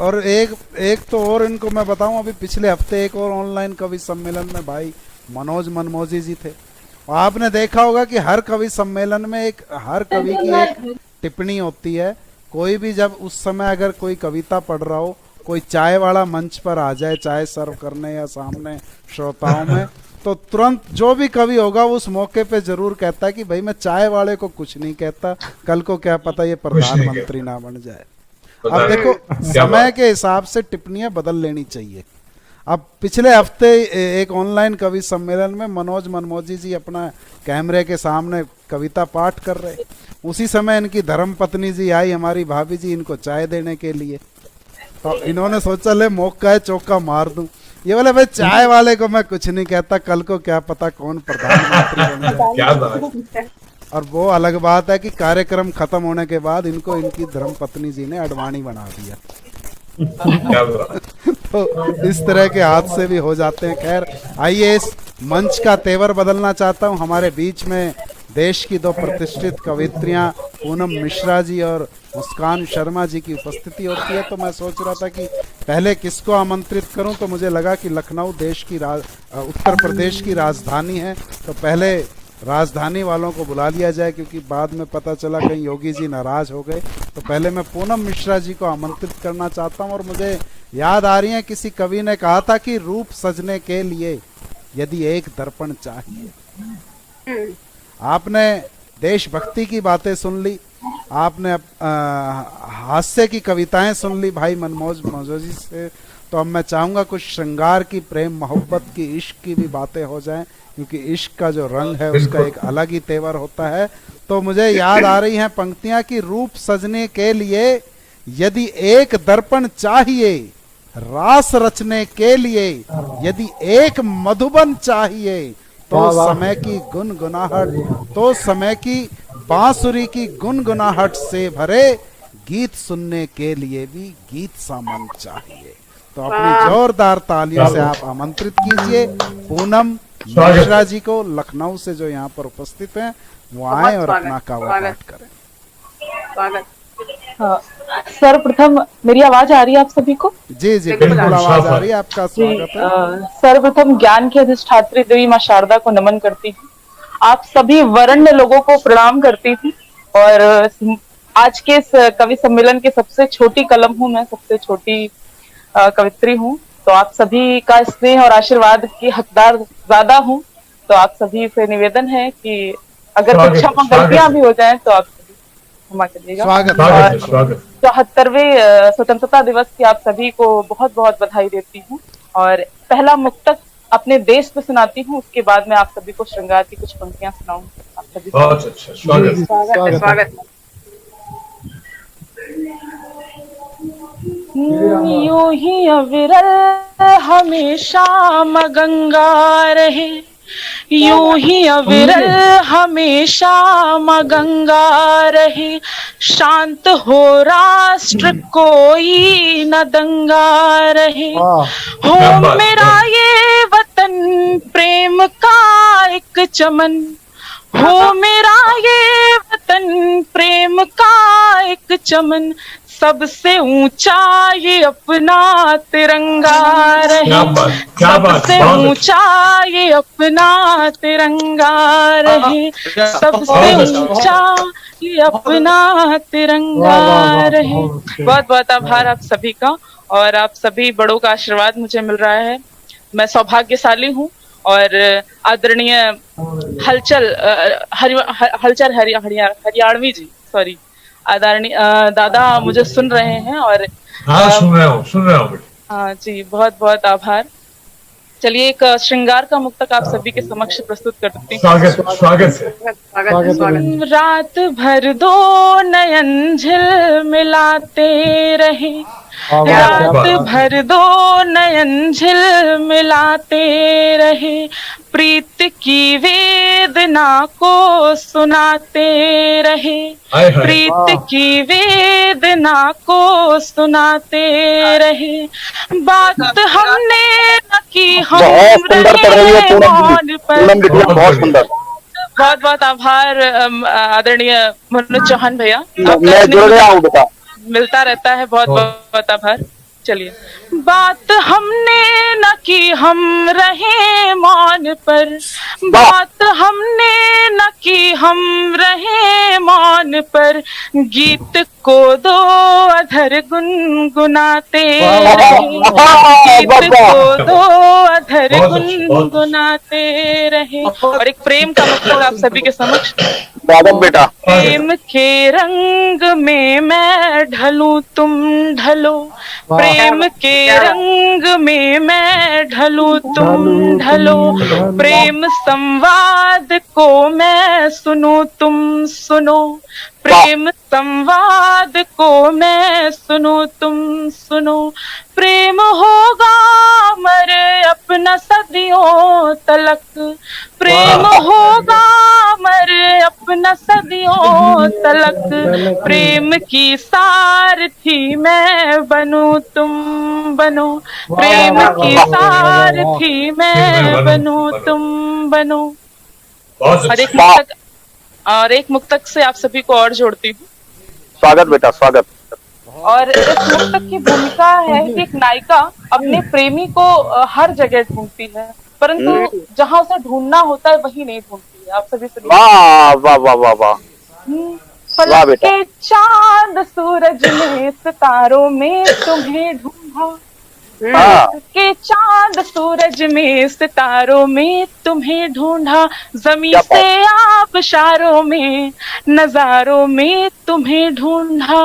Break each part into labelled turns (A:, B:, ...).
A: और एक एक तो और इनको मैं बताऊं, अभी पिछले हफ्ते एक और ऑनलाइन कवि सम्मेलन में भाई मनोज मनमोजी जी थे। और आपने देखा होगा कि हर कवि सम्मेलन में एक हर कवि की एक टिप्पणी होती है। कोई भी जब उस समय अगर कोई कविता पढ़ रहा हो, कोई चाय वाला मंच पर आ जाए चाय सर्व करने या सामने श्रोताओं में, तो तुरंत जो भी कवि होगा उस मौके पे जरूर कहता है कि भाई मैं चाय वाले को कुछ नहीं कहता, कल को क्या पता ये प्रधानमंत्री ना बन जाए। अब देखो समय के हिसाब से टिप्पणियां बदल लेनी चाहिए। अब पिछले हफ्ते एक ऑनलाइन कवि सम्मेलन में मनोज मनमोजी जी अपना कैमरे के सामने कविता पाठ कर रहे, उसी समय इनकी धर्म पत्नी जी आई, हमारी भाभी जी, इनको चाय देने के लिए। तो इन्होंने सोचा ले मौका है चौका मार दूं, ये बोले भाई चाय वाले को मैं कुछ नहीं कहता, कल को क्या पता कौन प्रधानमंत्री बन जाए। और वो अलग बात है कि कार्यक्रम खत्म होने के बाद इनको इनकी धर्म पत्नी जी ने अडवाणी बना दिया। तो इस तरह के हादसे भी हो जाते हैं। खैर आइए, इस मंच का तेवर बदलना चाहता हूँ। हमारे बीच में देश की दो प्रतिष्ठित कवित्रियां पूनम मिश्रा जी और मुस्कान शर्मा जी की उपस्थिति होती है, तो मैं सोच रहा था कि पहले किसको आमंत्रित करूं, तो मुझे लगा कि लखनऊ देश की उत्तर प्रदेश की राजधानी है, तो पहले राजधानी वालों को बुला लिया जाए, क्योंकि बाद में पता चला कहीं योगी जी नाराज हो गए। तो पहले मैं पूनम मिश्रा जी को आमंत्रित करना चाहता हूं। और मुझे याद आ रही है, किसी कवि ने कहा था कि रूप सजने के लिए यदि एक दर्पण चाहिए। आपने देशभक्ति की बातें सुन ली, आपने हास्य की कविताएं सुन ली भाई मनमोज मनमोजी से, तो अब मैं चाहूंगा कुछ श्रृंगार की, प्रेम मोहब्बत की, इश्क की भी बातें हो जाएं, क्योंकि इश्क का जो रंग है उसका एक अलग ही तेवर होता है। तो मुझे याद आ रही हैं पंक्तियां कि रूप सजने के लिए यदि एक दर्पण चाहिए, रास रचने के लिए यदि एक मधुबन चाहिए, तो समय की गुनगुनाहट, तो समय की बांसुरी की गुनगुनाहट से भरे गीत सुनने के लिए भी गीत सा मन चाहिए। तो अपनी जोरदार तालियों से आप आमंत्रित कीजिए पूनम मिश्रा जी को, लखनऊ से, जो यहाँ पर उपस्थित हैं, वो आए और अपना काव्य पाठ करें।
B: सर्वप्रथम मेरी आवाज आ रही है आप सभी को?
A: जी जी बिल्कुल आवाज आ रही है, आपका स्वागत है।
B: सर्वप्रथम ज्ञान की अधिष्ठात्री देवी माँ शारदा को नमन करती हूँ। आप सभी वरेण्य लोगों को प्रणाम करती थी। और आज के इस कवि सम्मेलन की सबसे छोटी कलम हूँ मैं, सबसे छोटी कवित्री हूँ, तो आप सभी का स्नेह और आशीर्वाद की हकदार ज्यादा हूँ। तो आप सभी से निवेदन है कि अगर कुछ गलतियां भी हो जाएं तो आप क्षमा करिएगा।
A: स्वागत।
B: 74वें स्वतंत्रता दिवस की आप सभी को बहुत बहुत बधाई देती हूँ। और पहला मुक्तक अपने देश पे सुनाती हूँ, उसके बाद में आप सभी को श्रृंगार की कुछ पंक्तियां सुनाऊंगी। आप सभी स्वागत। यूं ही अविरल हमेशा मगंगा रहे, यूं ही अविरल हमेशा मगंगा रहे, शांत हो राष्ट्र कोई न दंगा रहे। हो मेरा ये वतन प्रेम का एक चमन, हो मेरा ये वतन प्रेम का एक चमन, सबसे ऊंचा ये अपना तिरंगा रहे, सबसे ऊंचा ये अपना तिरंगा रहे, सबसे ऊंचा ये अपना तिरंगा रहे। बहुत बहुत आभार आप सभी का, और आप सभी बड़ों का आशीर्वाद मुझे मिल रहा है। मैं सौभाग्यशाली हूँ। और आदरणीय हलचल हरियाणवी जी, सॉरी, आदरणीय दादा मुझे सुन रहे हैं। और
C: सुन रहा हूँ।
B: हाँ जी, बहुत बहुत आभार। चलिए एक श्रृंगार का मुक्तक आप सभी के समक्ष प्रस्तुत करती हूँ।
C: स्वागत है।
B: रात भर दो नयन झिलमिलाते रहे, रात भर दो नयन झिलमिलाते रहे, प्रीत की वेदना को सुनाते रहे, प्रीत की वेदना को सुनाते रहे। बात हमने न की, हम रहे मौन पर।
D: बहुत सुंदर।
B: बहुत बहुत आभार आदरणीय मनोज चौहान भैया,
D: मैं जुड़ गया हूँ बेटा।
B: मिलता रहता है। बहुत बहुत आभार। चलिए। बात हमने न की हम रहे मौन पर, बात हमने न की हम रहे मौन पर, गीत को दो अधर गुनगुनाते रहे, गीत को दो अधर गुनगुनाते रहे। और एक प्रेम का मकसद आप सभी के समक्ष।
D: स्वागत बेटा।
B: प्रेम के रंग में मैं ढलूं तुम ढलो, प्रेम के रंग में मैं ढलूं तुम ढलो, प्रेम संवाद को मैं सुनूं तुम सुनो, प्रेम संवाद को मैं सुनूं तुम सुनो, प्रेम होगा अमर अपना सदियों तलक, प्रेम होगा अमर अपना सदियों तलक, प्रेम की सारथी मैं बनूं तुम बनो, प्रेम की सारथी मैं बनूं तुम बनो।
C: बहुत
B: और एक मुक्तक से आप सभी को और जोड़ती हूँ।
D: स्वागत बेटा, स्वागत।
B: और इस मुक्तक की भूमिका है कि एक नायिका अपने प्रेमी को हर जगह ढूंढती है, परंतु जहाँ उसे ढूंढना होता है वही नहीं ढूंढती है। आप सभी सुनिए।
D: वाह वाह वाह वाह वाह।
B: फलक के चांद सूरज में सितारों में तुम्हें ढूंढा, के चांद सूरज में सितारों में तुम्हें ढूंढा, जमीन से आबशारों में नजारों में तुम्हें ढूंढा,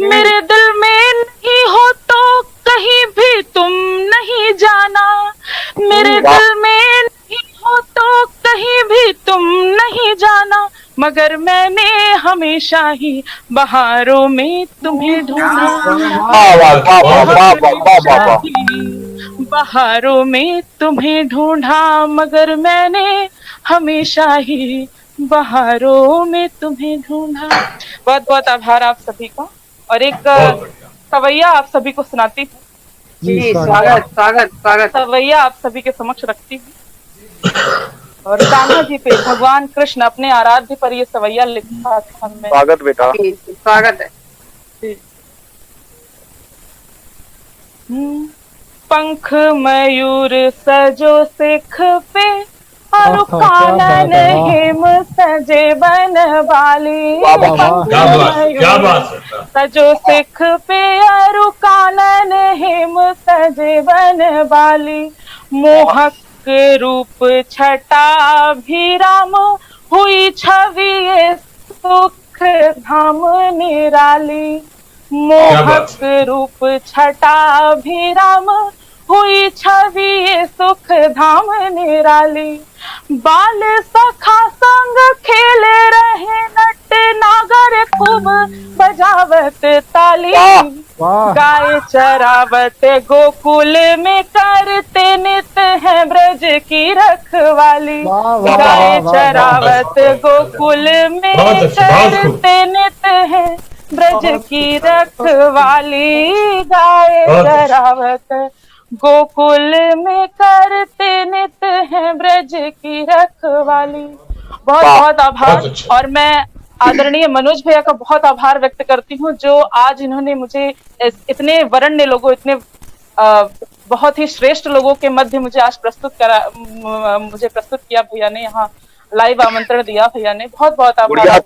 B: मेरे दिल में नहीं हो तो कहीं भी तुम नहीं जाना, मेरे दिल में नहीं हो तो कहीं भी तुम नहीं जाना, मगर मैंने हमेशा ही बहारों में तुम्हें ढूंढा, बहारों में तुम्हें ढूंढा, मगर मैंने हमेशा ही बहारों में तुम्हें ढूंढा। बहुत बहुत आभार आप सभी का। और एक सवैया आप सभी को सुनाती हूँ।
E: जी, स्वागत स्वागत स्वागत।
B: सवैया आप सभी के समक्ष रखती हूँ। और कान्हा जी पे भगवान कृष्ण अपने आराध्य पर ये सवैया लिखा था।
D: स्वागत बेटा।
E: स्वागत है।
B: पंख मयूर सजो सिख पे, और कानन हिम सजे बन बाली,
C: क्या बात है।
B: सजो सिख पे और कानन हिम सजे बन बाली, मोहक रूप छटा भी राम हुई छवि सुख धाम निराली, मोहक रूप छटा भी राम हुई छवि सुख धाम निराली, बाल सखा संग खेले रहे नट नागर खूब बजावत ताली, गाय चरावत गोकुल में करते नित है ब्रज की रखवाली, गाय चरावत गोकुल में करते नित है ब्रज की रखवाली, गाय चरावत गोकुल में करते नित हैं ब्रज की रखवाली। बहुत बहुत आभार। और मैं आदरणीय मनोज भैया का बहुत आभार व्यक्त करती हूँ, जो आज इन्होंने मुझे इतने वरेण्य लोगों, इतने बहुत ही श्रेष्ठ लोगों के मध्य मुझे आज मुझे प्रस्तुत किया भैया ने, यहाँ लाइव आमंत्रण दिया भैया ने। बहुत बहुत आभार।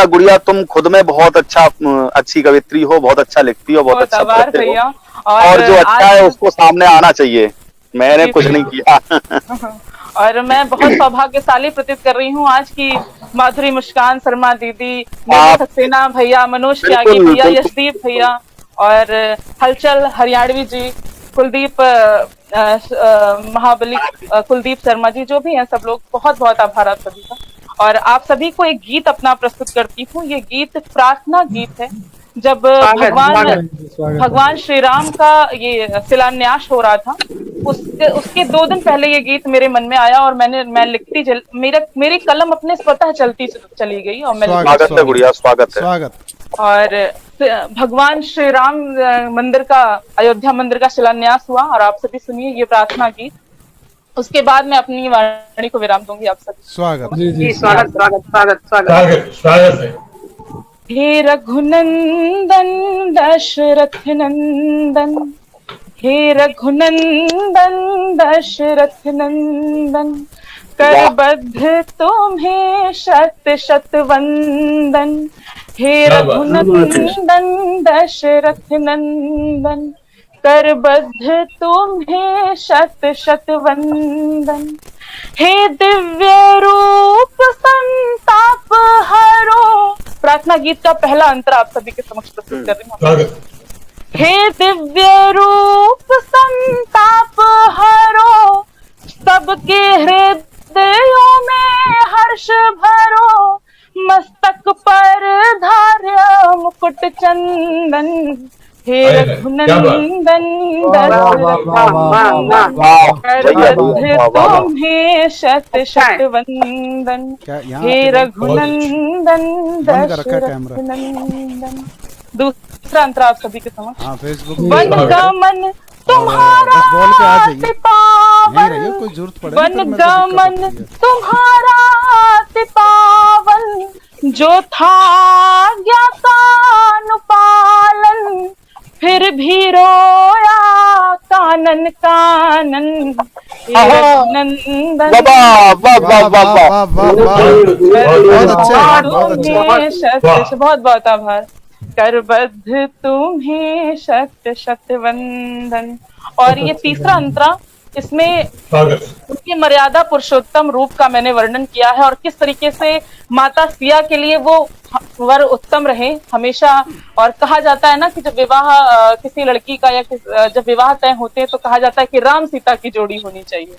D: गुड़िया तुम खुद में बहुत अच्छी कवित्री हो, बहुत अच्छा लिखती हो, बहुत अच्छा
B: आभार भैया।
D: और जो अच्छा है उसको सामने आना चाहिए। मैंने कुछ नहीं किया।
B: और मैं बहुत सौभाग्यशाली प्रतीत कर रही हूँ आज की माधुरी मुस्कान शर्मा दीदी, सक्सेना भैया, मनोज त्यागी भैया, यशदीप भैया और हलचल हरियाणवी जी, कुलदीप महाबली, कुलदीप शर्मा जी, जो भी हैं सब लोग, बहुत बहुत आभार आप सभी का। और आप सभी को एक गीत अपना प्रस्तुत करती हूँ। ये गीत प्रार्थना गीत है। जब भगवान श्री राम का ये शिलान्यास हो रहा था, उसके 2 दिन पहले ये गीत मेरे मन में आया और मैं लिखती मेरी कलम अपने स्वतः चलती चली गई और मैं
D: स्वागत है गुड़िया, स्वागत है।
A: स्वागत।
B: और भगवान श्री राम मंदिर का, अयोध्या मंदिर का शिलान्यास हुआ और आप सभी सुनिए ये प्रार्थना गीत। उसके बाद मैं अपनी वाणी को विराम दूंगी। आप सभी
A: स्वागत।
E: जी स्वागत स्वागत स्वागत स्वागत
C: स्वागत है।
B: हे रघुनंदन दशरथ नंदन, हे रघुनंदन दशरथ नंदन, करबद्ध तुम्हें शत शत वंदन। हे रघुनंदन दशरथ नंदन, करबद्ध तुम्हें शत शत वंदन। हे दिव्य रूप संताप हरो, प्रार्थना गीत का पहला अंतर आप सभी के समक्ष प्रस्तुत कर रही हूँ।
C: स्वागत।
B: हे दिव्य रूप संताप हरो, सबके हृदयों में हर्ष भरो, मस्तक पर धार्य मुकुट चंदन। हे रघुनंदन दशरथ तुम्हें शत शत वंदन। हे रघुनंदन दशरथ नंदन। दूसरा अंतर आप सभी के समक्ष।
A: हाँ फेसबुक
B: वन गमन तुम्हारा
A: बस बोल के आ जाइए।
B: पावन,
A: नहीं रहिए, कोई जरूरत पड़े
B: वन
A: तो मेरे को दिक्कत
B: गमन
A: होती है।
B: तुम्हारा पावन, जो था ज्ञातानुपालन, फिर भी रोया कानन कानन। हे रघुनंदन
D: वाह वाह वाह वाह वाह
A: वाह वाह बहुत अच्छे हैं, बहुत अच्छे हैं।
B: तुम्हें शत बहुत बहुत आभार। करबद्ध तुम्हें शत शत वंदन। और ये तीसरा अंतरा, इसमें
C: स्वागत।
B: उनकी मर्यादा पुरुषोत्तम रूप का मैंने वर्णन किया है और किस तरीके से माता सिया के लिए वो वर उत्तम रहे हमेशा। और कहा जाता है ना कि जब विवाह किसी लड़की का या जब विवाह तय होते हैं तो कहा जाता है कि राम सीता की जोड़ी होनी चाहिए।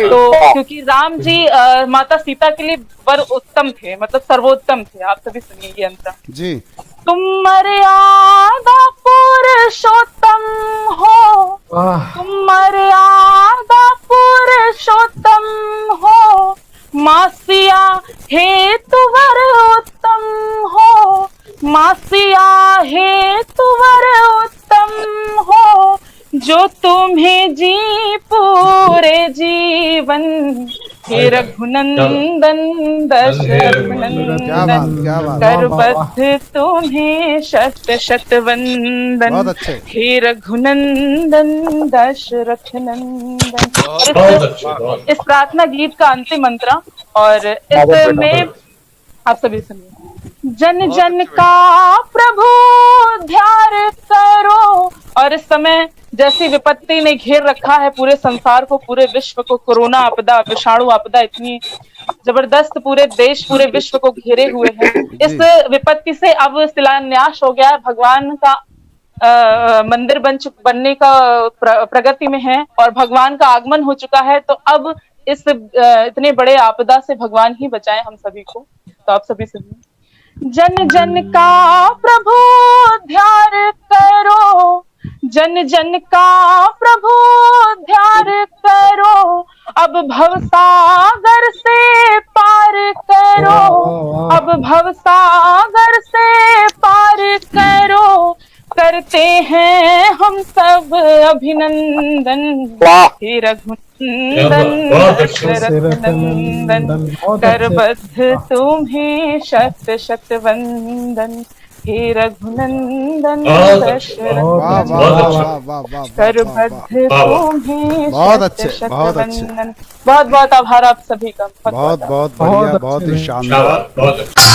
B: तो क्योंकि राम जी माता सीता के लिए वर उत्तम थे, मतलब सर्वोत्तम थे। आप सभी सुनिए ये अंतर
A: जी।
B: तुम मर्यादा पुरुषोत्तम हो, तुम मर्यादा पुरुषोत्तम हो, मासिया हेतु वर उत्तम हो, मासिया हेतु वर उत्तम हो, जो तुम्हें जी पूरे जीवन। हे रघुनंदन दशरथ नंदन, करबद्ध तुम्हें शत शत वंदन।
A: बहुत अच्छे।
B: हे रघुनंदन दशरथ नंदन।
C: बहुत अच्छे, बहुत।
B: इस प्रार्थना गीत का अंतिम मंत्र और इसमें आप सभी सुनिए। जन जन का प्रभु ध्यान करो। और इस समय जैसी विपत्ति ने घेर रखा है पूरे संसार को, पूरे विश्व को, कोरोना आपदा, विषाणु आपदा इतनी जबरदस्त पूरे देश पूरे विश्व को घेरे हुए है। इस विपत्ति से अब शिलान्यास हो गया है, भगवान का मंदिर बनने का प्रगति में है और भगवान का आगमन हो चुका है। तो अब इस इतने बड़े आपदा से भगवान ही बचाएं हम सभी को। तो आप सभी सुनिए। जन जन का प्रभु ध्यान करो, जन जन का प्रभु ध्यान करो, अब भवसागर से पार करो, अब भवसागर से पार करो, करते हैं हम सब अभिनंदन। हे रघुनंदन दशरथ नंदन, करबद्ध तुम्हें शत शत वंदन। हे रघुनंदन दशरथ नंदन, करबद्ध तुम्हें शत शत वंदन। बहुत बहुत आभार आप सभी का।
A: बहुत बहुत बढ़िया, बहुत ही शानदार।
C: बहुत अच्छा।